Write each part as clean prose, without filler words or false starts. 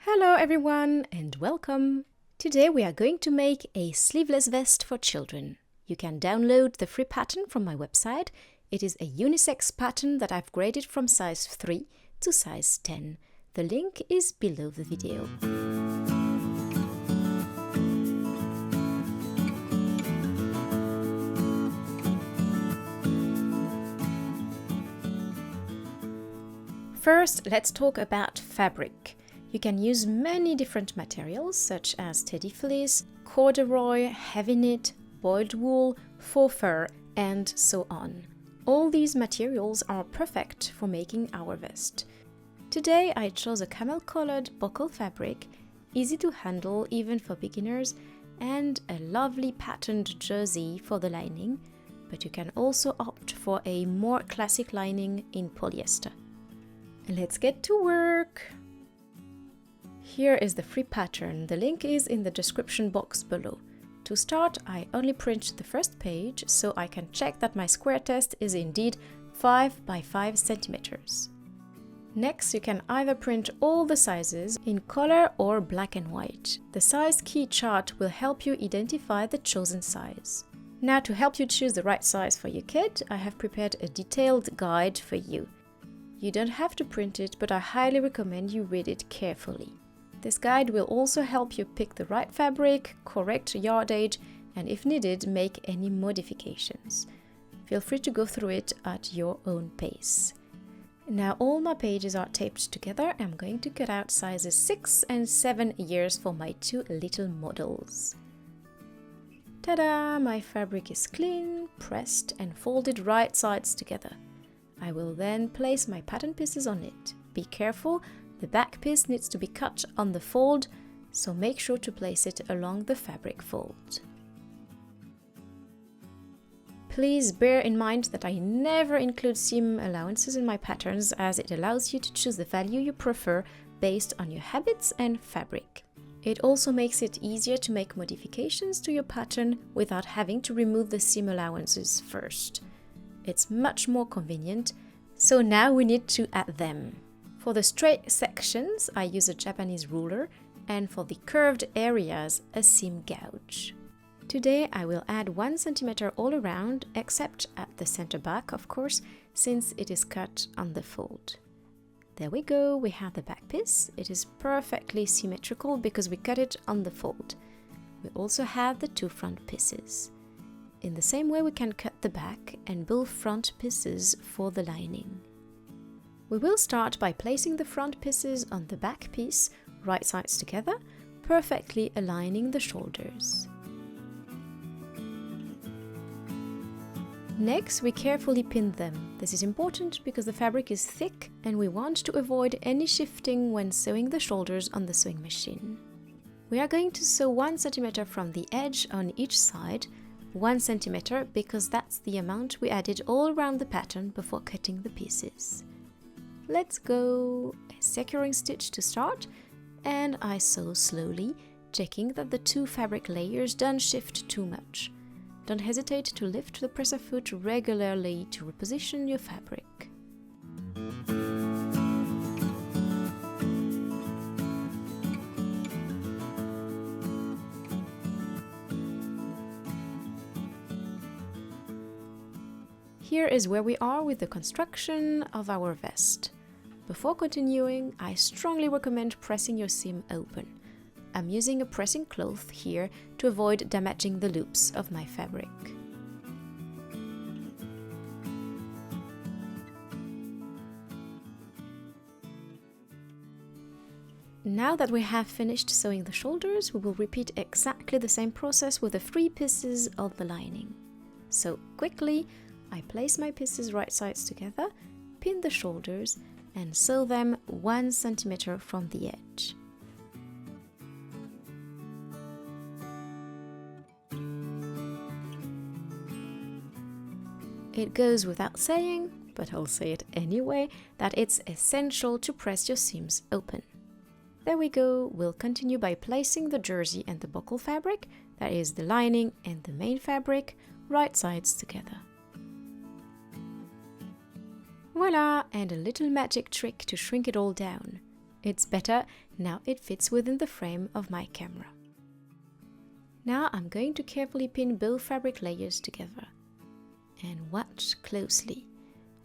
Hello everyone and welcome! Today we are going to make a sleeveless vest for children. You can download the free pattern from my website. It is a unisex pattern that I've graded from size 3 to size 10. The link is below the video. First, let's talk about fabric. You can use many different materials such as teddy fleece, corduroy, heavy knit, boiled wool, faux fur, and so on. All these materials are perfect for making our vest. Today I chose a camel-colored buckle fabric, easy to handle even for beginners, and a lovely patterned jersey for the lining, but you can also opt for a more classic lining in polyester. Let's get to work! Here is the free pattern. The link is in the description box below. To start, I only print the first page so I can check that my square test is indeed 5 by 5 centimeters. Next, you can either print all the sizes in color or black and white. The size key chart will help you identify the chosen size. Now, to help you choose the right size for your kid, I have prepared a detailed guide for you. You don't have to print it, but I highly recommend you read it carefully. This guide will also help you pick the right fabric, correct yardage, and if needed, make any modifications. Feel free to go through it at your own pace. Now all my pages are taped together. I'm going to cut out sizes 6 and 7 years for my two little models. Ta-da! My fabric is clean, pressed, and folded right sides together. I will then place my pattern pieces on it. Be careful, the back piece needs to be cut on the fold, so make sure to place it along the fabric fold. Please bear in mind that I never include seam allowances in my patterns, as it allows you to choose the value you prefer based on your habits and fabric. It also makes it easier to make modifications to your pattern without having to remove the seam allowances first. It's much more convenient, so now we need to add them. For the straight sections, I use a Japanese ruler, and for the curved areas, a seam gouge. Today I will add 1 centimeter all around, except at the center back, of course, since it is cut on the fold. There we go, we have the back piece. It is perfectly symmetrical because we cut it on the fold. We also have the two front pieces. In the same way, we can cut the back and both front pieces for the lining. We will start by placing the front pieces on the back piece, right sides together, perfectly aligning the shoulders. Next, we carefully pin them. This is important because the fabric is thick and we want to avoid any shifting when sewing the shoulders on the sewing machine. We are going to sew 1 centimeter from the edge on each side, 1 centimeter because that's the amount we added all around the pattern before cutting the pieces. Let's go! A securing stitch to start, and I sew slowly, checking that the two fabric layers don't shift too much. Don't hesitate to lift the presser foot regularly to reposition your fabric. Here is where we are with the construction of our vest. Before continuing, I strongly recommend pressing your seam open. I'm using a pressing cloth here to avoid damaging the loops of my fabric. Now that we have finished sewing the shoulders, we will repeat exactly the same process with the 3 pieces of the lining. So quickly, I place my pieces right sides together, pin the shoulders, and sew them 1 centimeter from the edge. It goes without saying, but I'll say it anyway, that it's essential to press your seams open. There we go. We'll continue by placing the jersey and the buckle fabric, that is the lining and the main fabric, right sides together. Voila! And a little magic trick to shrink it all down. It's better Now it fits within the frame of my camera. Now I'm going to carefully pin both fabric layers together. And watch closely.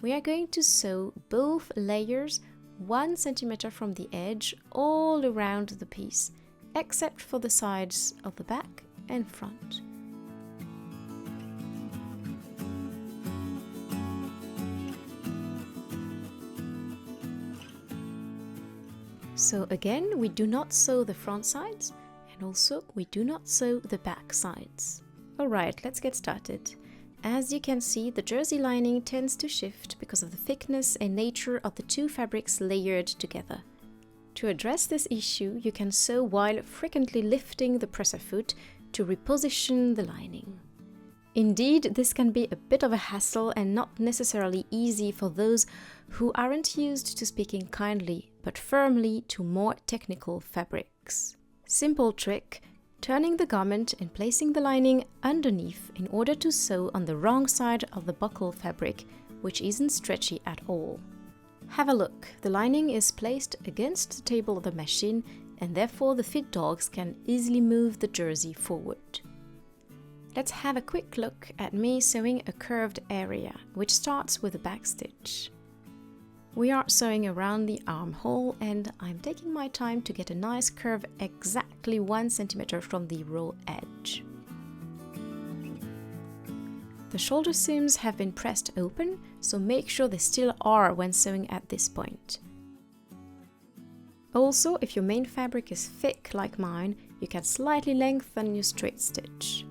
We are going to sew both layers 1 centimeter from the edge all around the piece, except for the sides of the back and front. So again, we do not sew the front sides, and also we do not sew the back sides. Alright, let's get started. As you can see, the jersey lining tends to shift because of the thickness and nature of the two fabrics layered together. To address this issue, you can sew while frequently lifting the presser foot to reposition the lining. Indeed, this can be a bit of a hassle and not necessarily easy for those who aren't used to speaking kindly but firmly to more technical fabrics. Simple trick: turning the garment and placing the lining underneath in order to sew on the wrong side of the buckle fabric, which isn't stretchy at all. Have a look, the lining is placed against the table of the machine and therefore the fit dogs can easily move the jersey forward. Let's have a quick look at me sewing a curved area, which starts with a back stitch. We are sewing around the armhole and I'm taking my time to get a nice curve exactly 1 centimeter from the raw edge. The shoulder seams have been pressed open, so make sure they still are when sewing at this point. Also, if your main fabric is thick like mine, you can slightly lengthen your straight stitch.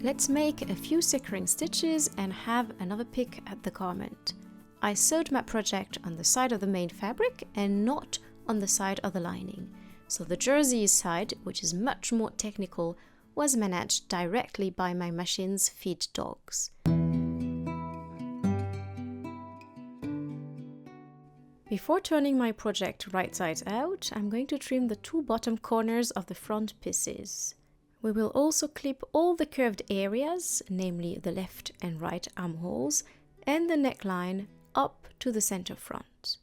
Let's make a few securing stitches and have another pick at the garment. I sewed my project on the side of the main fabric and not on the side of the lining, so the jersey side, which is much more technical, was managed directly by my machine's feed dogs. Before turning my project right side out, I'm going to trim the two bottom corners of the front pieces. We will also clip all the curved areas, namely the left and right armholes, and the neckline up to the center front.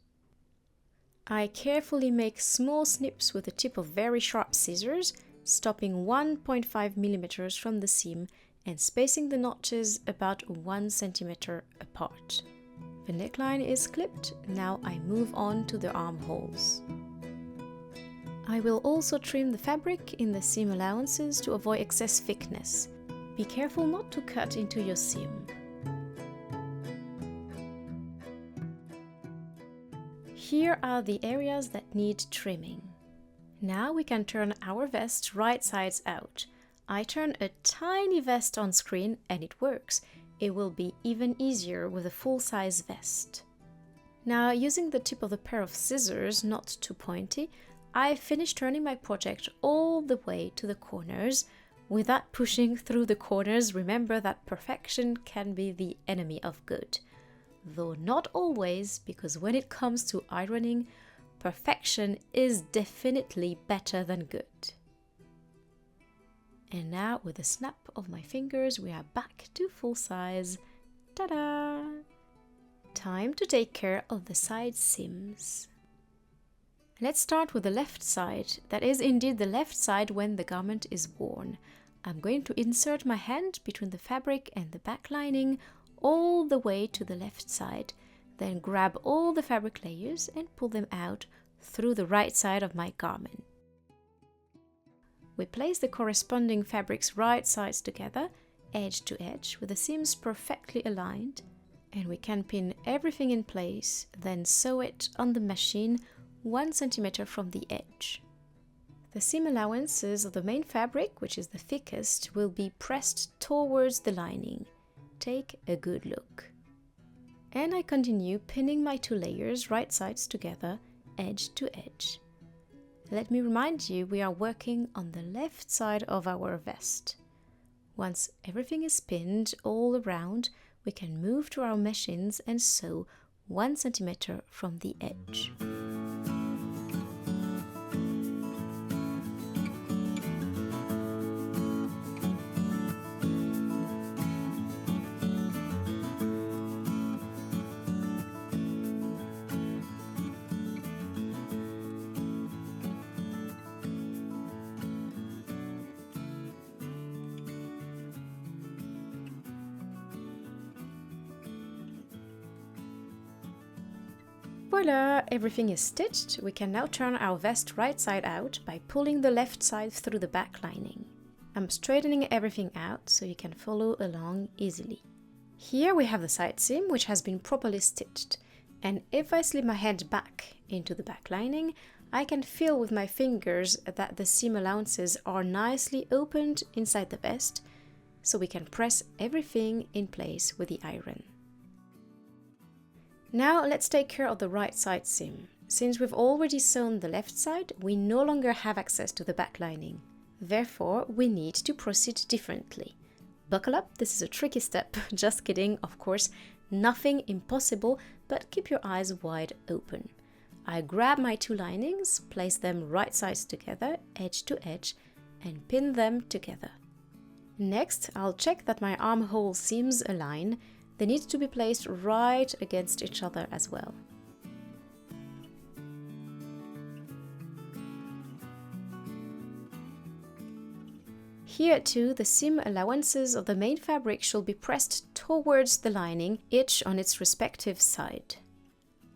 I carefully make small snips with the tip of very sharp scissors, stopping 1.5 millimeters from the seam and spacing the notches about 1 centimeter apart. The neckline is clipped, now I move on to the armholes. I will also trim the fabric in the seam allowances to avoid excess thickness. Be careful not to cut into your seam. Here are the areas that need trimming. Now we can turn our vest right sides out. I turn a tiny vest on screen and it works. It will be even easier with a full-size vest. Now, using the tip of the pair of scissors, not too pointy, I finished turning my project all the way to the corners. Without pushing through the corners, remember that perfection can be the enemy of good. Though not always, because when it comes to ironing, perfection is definitely better than good. And now, with a snap of my fingers, we are back to full size. Ta-da! Time to take care of the side seams. Let's start with the left side. That is indeed the left side when the garment is worn. I'm going to insert my hand between the fabric and the back lining all the way to the left side, then grab all the fabric layers and pull them out through the right side of my garment. We place the corresponding fabrics right sides together, edge to edge, with the seams perfectly aligned, and we can pin everything in place, then sew it on the machine 1 centimeter from the edge. The seam allowances of the main fabric, which is the thickest, will be pressed towards the lining. Take a good look. And I continue pinning my two layers right sides together, edge to edge. Let me remind you, we are working on the left side of our vest. Once everything is pinned all around, we can move to our machines and sew 1 centimeter from the edge. Voila! Everything is stitched. We can now turn our vest right side out by pulling the left side through the back lining. I'm straightening everything out so you can follow along easily. Here we have the side seam, which has been properly stitched. And if I slip my hand back into the back lining, I can feel with my fingers that the seam allowances are nicely opened inside the vest, so we can press everything in place with the iron. Now let's take care of the right side seam. Since we've already sewn the left side, we no longer have access to the back lining. Therefore, we need to proceed differently. Buckle up, this is a tricky step. Just kidding, of course, nothing impossible, but keep your eyes wide open. I grab my two linings, place them right sides together, edge to edge, and pin them together. Next, I'll check that my armhole seams align. They need to be placed right against each other as well. Here too, the seam allowances of the main fabric should be pressed towards the lining, each on its respective side.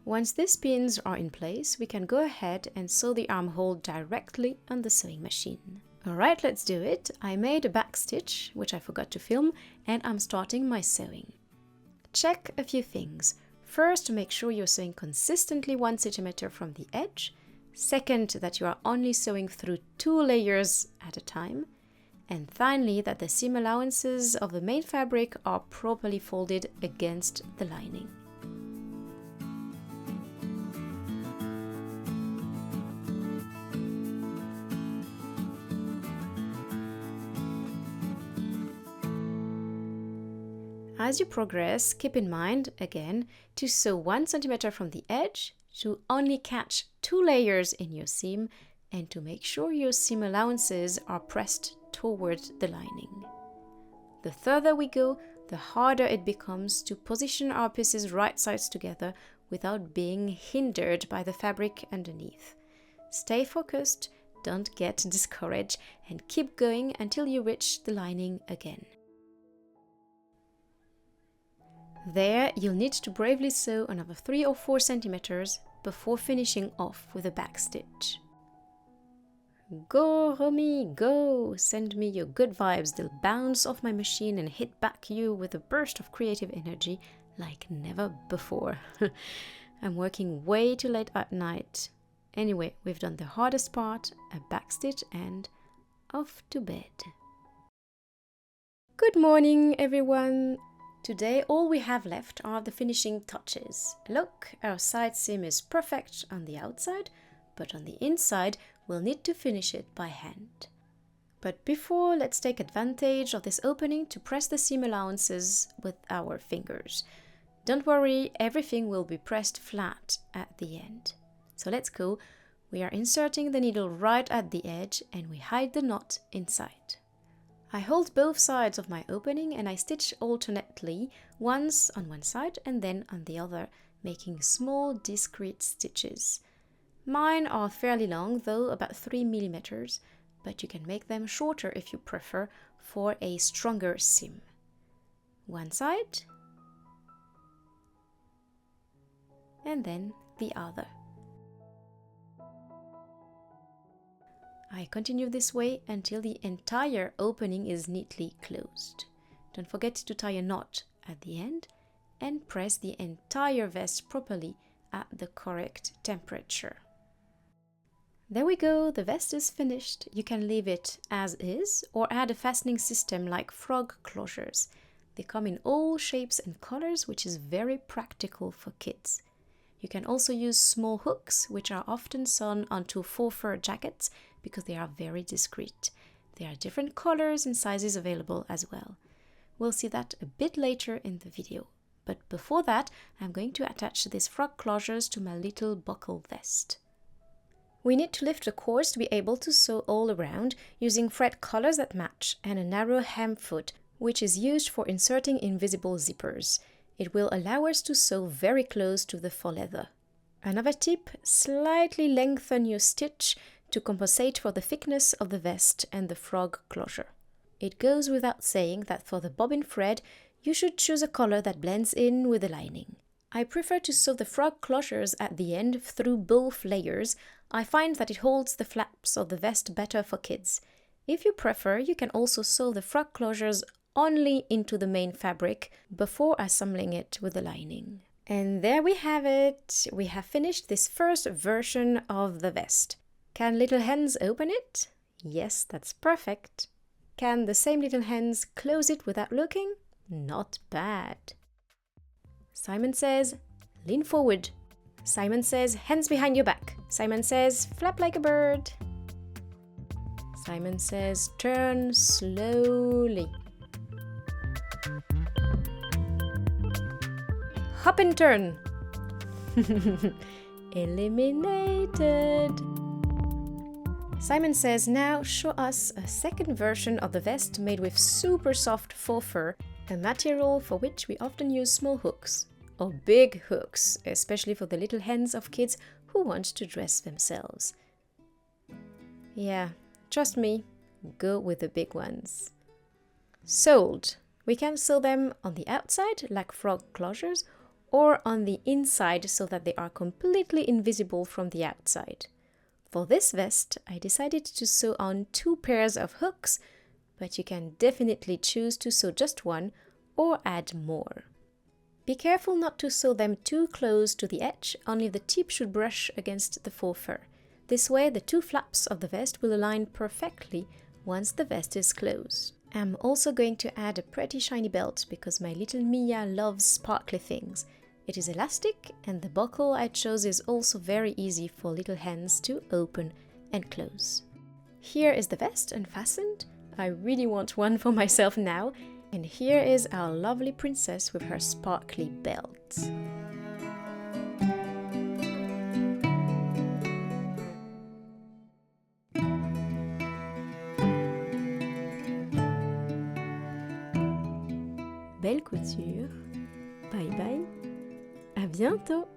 Once these pins are in place, we can go ahead and sew the armhole directly on the sewing machine. Alright, let's do it. I made a back stitch, which I forgot to film, and I'm starting my sewing. Check a few things. First, make sure you're sewing consistently 1 centimeter from the edge. Second, that you are only sewing through 2 layers at a time. And finally, that the seam allowances of the main fabric are properly folded against the lining. As you progress, keep in mind, again, to sew 1 centimeter from the edge, to only catch 2 layers in your seam, and to make sure your seam allowances are pressed toward the lining. The further we go, the harder it becomes to position our pieces right sides together without being hindered by the fabric underneath. Stay focused, don't get discouraged, and keep going until you reach the lining again. There, you'll need to bravely sew another 3 or 4 centimeters before finishing off with a back stitch. Go, Romy, go! Send me your good vibes. They'll bounce off my machine and hit back you with a burst of creative energy like never before. I'm working way too late at night. Anyway, we've done the hardest part, a back stitch, and off to bed. Good morning, everyone! Today all we have left are the finishing touches. Look, our side seam is perfect on the outside, but on the inside we'll need to finish it by hand. But before, let's take advantage of this opening to press the seam allowances with our fingers. Don't worry, everything will be pressed flat at the end. So let's go. We are inserting the needle right at the edge and we hide the knot inside. I hold both sides of my opening and I stitch alternately, once on one side and then on the other, making small discrete stitches. Mine are fairly long, though about 3 millimeters, but you can make them shorter if you prefer for a stronger seam. One side and then the other. I continue this way until the entire opening is neatly closed. Don't forget to tie a knot at the end and press the entire vest properly at the correct temperature. There we go, the vest is finished. You can leave it as is or add a fastening system like frog closures. They come in all shapes and colors, which is very practical for kids. You can also use small hooks, which are often sewn onto faux fur jackets because they are very discreet. There are different colors and sizes available as well. We'll see that a bit later in the video. But before that, I'm going to attach these frog closures to my little buckle vest. We need to lift the cords to be able to sew all around using thread colors that match and a narrow hem foot, which is used for inserting invisible zippers. It will allow us to sew very close to the faux leather. Another tip, slightly lengthen your stitch to compensate for the thickness of the vest and the frog closure. It goes without saying that for the bobbin thread, you should choose a color that blends in with the lining. I prefer to sew the frog closures at the end through both layers. I find that it holds the flaps of the vest better for kids. If you prefer, you can also sew the frog closures only into the main fabric before assembling it with the lining. And there we have it. We have finished this first version of the vest. Can little hands open it? Yes, that's perfect. Can the same little hands close it without looking? Not bad. Simon says, lean forward. Simon says, hands behind your back. Simon says, flap like a bird. Simon says, turn slowly. Hop and turn. Eliminated. Simon says, now show us a second version of the vest made with super soft faux fur, a material for which we often use small hooks, or big hooks, especially for the little hands of kids who want to dress themselves. Yeah, trust me, go with the big ones. Sold. We can sew them on the outside, like frog closures, or on the inside so that they are completely invisible from the outside. For this vest, I decided to sew on 2 pairs of hooks, but you can definitely choose to sew just one or add more. Be careful not to sew them too close to the edge, only the tip should brush against the faux fur. This way the 2 flaps of the vest will align perfectly once the vest is closed. I'm also going to add a pretty shiny belt because my little Mia loves sparkly things. It is elastic and the buckle I chose is also very easy for little hands to open and close. Here is the vest unfastened. I really want one for myself now. And here is our lovely princess with her sparkly belt. Belle couture. Bye bye. À bientôt.